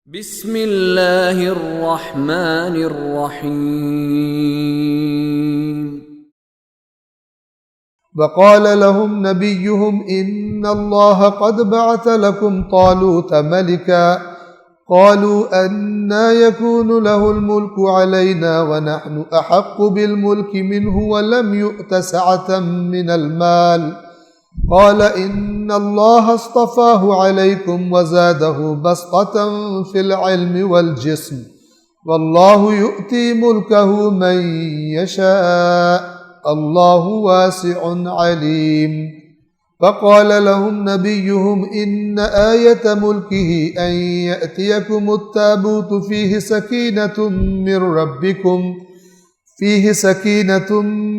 بسم اللہ الرحمن الرحیم وقال لهم نبيهم إن الله قد بعث لكم طالوت ملكا قالوا أنى يكون له الملك علينا ونحن أحق بالملك منه ولم يؤت سعة من المال قال إن الله اصطفاه عليكم وزاده بسطة في العلم والجسم والله يؤتي ملكه من يشاء اللہ واسع علیم فقال لهم نبيهم إن آية ملكه أن يأتيكم التابوت فيه سكينة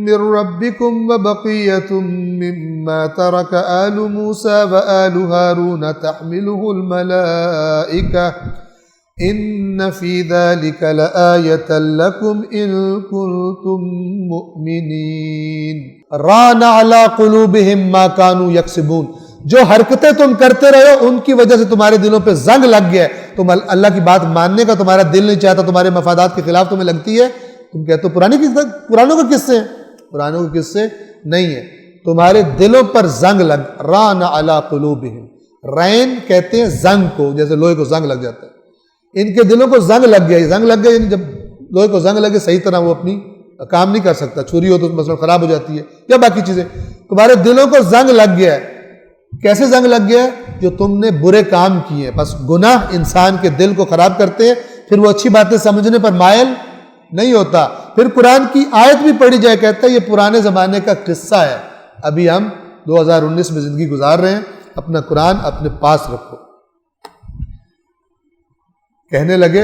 من ربكم وبقية مما ترك آل موسى وآل هارون تحمله الملائكة ان فی ذلک لآیۃ لکم ان کنتم مؤمنین ران علی قلوبہم ما کانوا یکسبون، جو حرکتیں تم کرتے رہے ہو ان کی وجہ سے تمہارے دلوں پہ زنگ لگ گیا ہے، تم اللہ کی بات ماننے کا تمہارا دل نہیں چاہتا، تمہارے مفادات کے خلاف تمہیں لگتی ہے، تم کہتے ہو پرانوں کے قصے ہیں، پرانوں کے قصے نہیں ہیں، تمہارے دلوں پر زنگ لگ ران علی قلوبہم، رین کہتے ہیں زنگ کو، جیسے لوہے کو زنگ لگ جاتا ہے، ان کے دلوں کو زنگ لگ گیا یعنی جب لوہے کو زنگ لگے صحیح طرح وہ اپنی کام نہیں کر سکتا، چھری ہو تو مثلا خراب ہو جاتی ہے یا باقی چیزیں، تمہارے دلوں کو زنگ لگ گیا ہے۔ کیسے زنگ لگ گیا ہے؟ جو تم نے برے کام کیے ہیں، بس گناہ انسان کے دل کو خراب کرتے ہیں، پھر وہ اچھی باتیں سمجھنے پر مائل نہیں ہوتا۔ پھر قرآن کی آیت بھی پڑھی جائے، کہتا ہے یہ پرانے زمانے کا قصہ ہے، ابھی ہم 2019 میں زندگی گزار رہے ہیں، اپنا قرآن اپنے پاس رکھو۔ کہنے لگے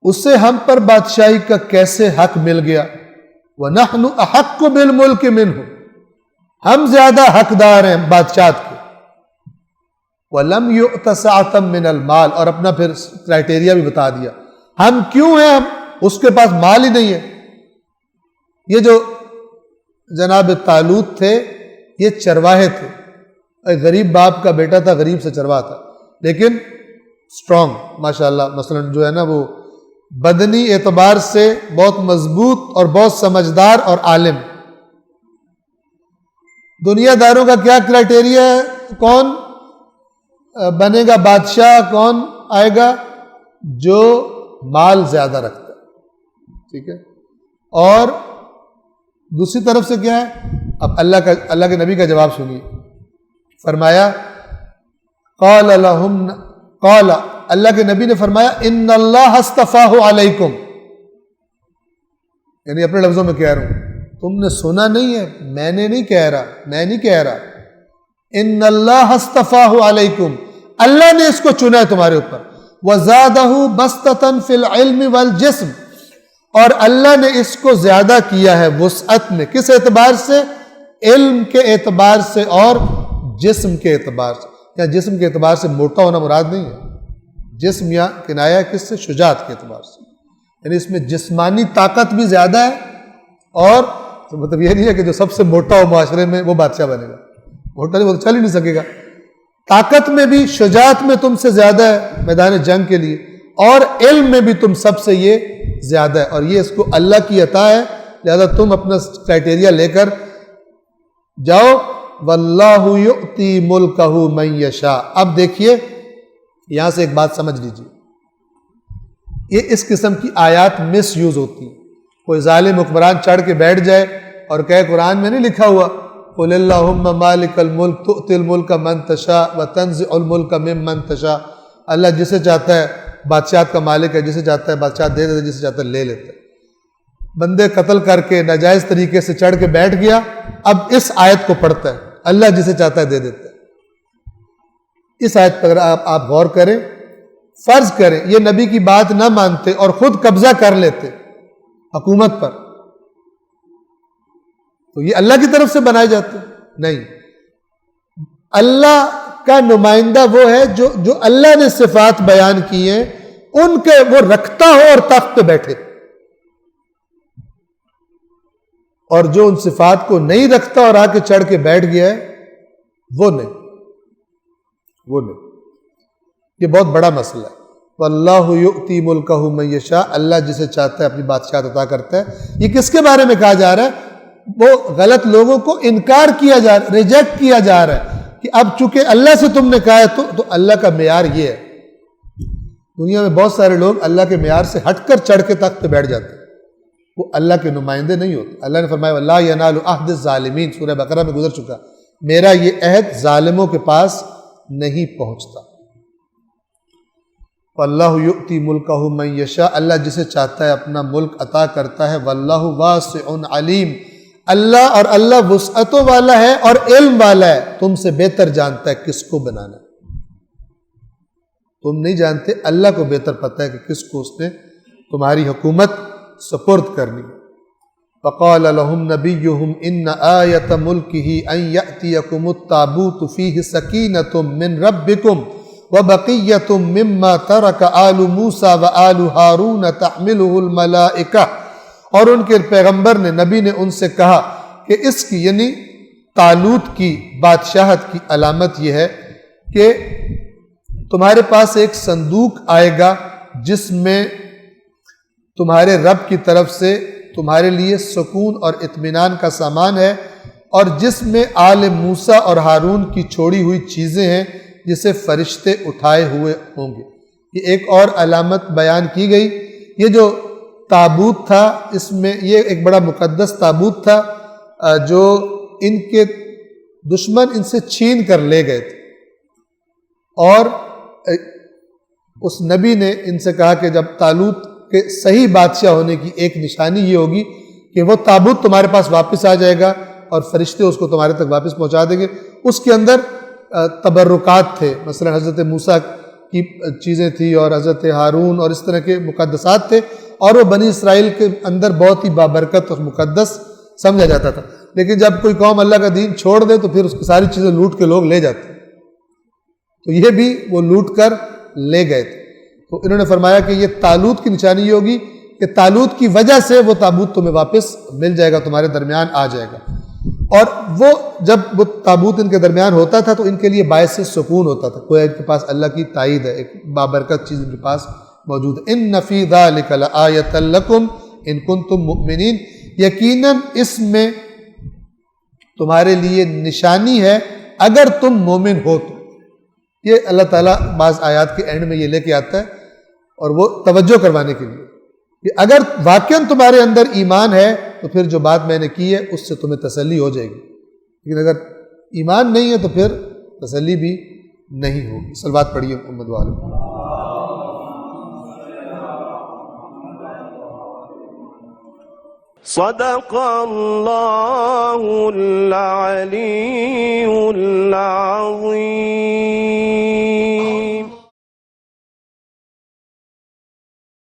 اس سے ہم پر بادشاہی کا کیسے حق مل گیا، وَنَحْنُ أَحَقُّ بِالْمُلْكِ مِنْهُ، ہم زیادہ حقدار ہیں بادشاہت کے، وَلَمْ يُؤْتَ سَعَةً مِنَ الْمَالِ، اور اپنا پھر کرائٹیریا بھی بتا دیا، ہم کیوں ہیں، ہم اس کے پاس مال ہی نہیں ہے۔ یہ جو جناب طالوت تھے یہ چرواہے تھے، ایک غریب باپ کا بیٹا تھا، غریب سے چرواہ تھا، لیکن اسٹرانگ ماشاءاللہ، مثلا جو ہے نا وہ بدنی اعتبار سے بہت مضبوط اور بہت سمجھدار اور عالم۔ دنیا داروں کا کیا کرائٹیریا ہے، کون بنے گا بادشاہ، کون آئے گا، جو مال زیادہ رکھتا ہے، ٹھیک ہے۔ اور دوسری طرف سے کیا ہے، اب اللہ کے نبی کا جواب سنیے، فرمایا قال اللہ کے نبی نے فرمایا ان اللہ اصطفاہ علیکم، یعنی اپنے لفظوں میں کہہ رہا ہوں، تم نے سنا نہیں ہے، میں نہیں کہہ رہا، ان اللہ اصطفاہ علیکم، اللہ نے اس کو چنا ہے تمہارے اوپر، وزادہ بسطۃ فی العلم والجسم، اور اللہ نے اس کو زیادہ کیا ہے وسعت میں، کس اعتبار سے، علم کے اعتبار سے اور جسم کے اعتبار سے، یا جسم کے اعتبار سے موٹا ہونا مراد نہیں ہے، جسم یا کنایا کس سے، شجاعت کے اعتبار سے، یعنی اس میں جسمانی طاقت بھی زیادہ ہے، اور مطلب یہ نہیں ہے کہ جو سب سے موٹا ہو معاشرے میں وہ بادشاہ بنے گا، موٹا نہیں وہ تو چل ہی نہیں سکے گا، طاقت میں بھی شجاعت میں تم سے زیادہ ہے میدان جنگ کے لیے، اور علم میں بھی تم سب سے یہ زیادہ ہے، اور یہ اس کو اللہ کی عطا ہے، لہذا تم اپنا کرائٹیریا لے کر جاؤ، واللہ یؤتی ملکہ من یشاء۔ اب دیکھیے یہاں سے ایک بات سمجھ لیجیے، یہ اس قسم کی آیات مس یوز ہوتی ہیں، کوئی ظالم حکمران چڑھ کے بیٹھ جائے اور کہے قرآن میں نہیں لکھا ہوا قل اللہم مالک الملک تؤتی الملک من تشاء وتنزع الملک ممن تشاء، اللہ جسے چاہتا ہے بادشاہت کا مالک ہے، جسے چاہتا ہے بادشاہت دے دیتا ہے، جسے چاہتا ہے لے لیتا ہے، بندے قتل کر کے ناجائز طریقے سے چڑھ کے بیٹھ گیا، اب اس آیت کو پڑھتا ہے، اللہ جسے چاہتا ہے دے دیتا ہے۔ اس آیت پر اگر آپ غور کریں، فرض کریں یہ نبی کی بات نہ مانتے اور خود قبضہ کر لیتے حکومت پر، تو یہ اللہ کی طرف سے بنائے جاتے نہیں، اللہ کا نمائندہ وہ ہے جو اللہ نے صفات بیان کی ہیں ان کے وہ رکھتا ہو اور تخت پہ بیٹھے، اور جو ان صفات کو نہیں رکھتا اور آ کے چڑھ کے بیٹھ گیا ہے وہ نہیں۔ یہ بہت بڑا مسئلہ ہے. واللہ یؤتی ملکہ من یشاء، اللہ جسے چاہتا ہے اپنی بادشاہت عطا کرتا ہے. یہ کس کے بارے میں کہا جا رہا ہے؟ وہ غلط لوگوں کو انکار کیا جا رہا ہے، ریجیکٹ کیا جا رہا ہے کہ اب چونکہ اللہ سے تم نے کہا ہے تو اللہ کا معیار یہ ہے. دنیا میں بہت سارے لوگ اللہ کے معیار سے ہٹ کر چڑھ کے تخت پہ بیٹھ جاتے ہیں، وہ اللہ کے نمائندے نہیں ہوتے. اللہ نے فرمایا وَلَا يَنَالُ عَهْدِ الظَّالِمِينَ، سورہ بقرہ میں گزر چکا، میرا یہ عہد ظالموں کے پاس نہیں پہنچتا. وَاللَّهُ يُؤْتِي مُلْكَهُ مَن يَشَاءُ، اللہ جسے چاہتا ہے اپنا ملک عطا کرتا ہے. وَاللَّهُ وَاسِعٌ عَلِيمٌ، اللہ اور اللہ وسعتوں والا ہے اور علم والا ہے، تم سے بہتر جانتا ہے کس کو بنانا. تم نہیں جانتے، اللہ کو بہتر پتہ ہے کہ کس کو اس نے تمہاری حکومت سپرد کرنی. فَقَالَ لَهُمْ نَبِيُّهُمْ إِنَّ آيَةَ مُلْكِهِ أَن يَأْتِيَكُمُ التَّابُوتُ فِيهِ سَكِينَةٌ مِّن رَبِّكُمْ وَبَقِيَّةٌ مِّمَّا تَرَكَ آلُ مُوسَىٰ وَآلُ هَارُونَ تَحْمِلُهُ الْمَلَائِكَةُ. اور ان کے پیغمبر نے، نبی نے ان سے کہا کہ اس کی یعنی طالوت کی بادشاہت کی علامت یہ ہے کہ تمہارے پاس ایک صندوق آئے گا جس میں تمہارے رب کی طرف سے تمہارے لیے سکون اور اطمینان کا سامان ہے، اور جس میں آل موسیٰ اور ہارون کی چھوڑی ہوئی چیزیں ہیں جسے فرشتے اٹھائے ہوئے ہوں گے. یہ ایک اور علامت بیان کی گئی. یہ جو تابوت تھا، اس میں یہ ایک بڑا مقدس تابوت تھا جو ان کے دشمن ان سے چھین کر لے گئے تھے. اور اس نبی نے ان سے کہا کہ جب طالوت کے صحیح بادشاہ ہونے کی ایک نشانی یہ ہوگی کہ وہ تابوت تمہارے پاس واپس آ جائے گا اور فرشتے اس کو تمہارے تک واپس پہنچا دیں گے. اس کے اندر تبرکات تھے، مثلا حضرت موسیٰ کی چیزیں تھی اور حضرت ہارون اور اس طرح کے مقدسات تھے، اور وہ بنی اسرائیل کے اندر بہت ہی بابرکت اور مقدس سمجھا جاتا تھا. لیکن جب کوئی قوم اللہ کا دین چھوڑ دے تو پھر اس کی ساری چیزیں لوٹ کے لوگ لے جاتے. تو یہ بھی وہ لوٹ کر لے گئے تھے. تو انہوں نے فرمایا کہ یہ طالوت کی نشانی یہ ہوگی کہ طالوت کی وجہ سے وہ تابوت تمہیں واپس مل جائے گا، تمہارے درمیان آ جائے گا. اور وہ جب وہ تابوت ان کے درمیان ہوتا تھا تو ان کے لیے باعث سکون ہوتا تھا، کوئی ان کے پاس اللہ کی تائید ہے، ایک بابرکت چیز ان کے پاس موجود ہے. ان فی ذلک لآیۃ لکم ان کنتم مؤمنین، یقیناً اس میں تمہارے لیے نشانی ہے اگر تم مومن ہو تو. یہ اللہ تعالیٰ بعض آیات کے اینڈ میں یہ لے کے آتا ہے اور وہ توجہ کروانے کے لیے کہ اگر واقعاً تمہارے اندر ایمان ہے تو پھر جو بات میں نے کی ہے اس سے تمہیں تسلی ہو جائے گی، لیکن اگر ایمان نہیں ہے تو پھر تسلی بھی نہیں ہوگی. صلوات پڑھیے محمد والے. صدق اللہ العلی العظیم.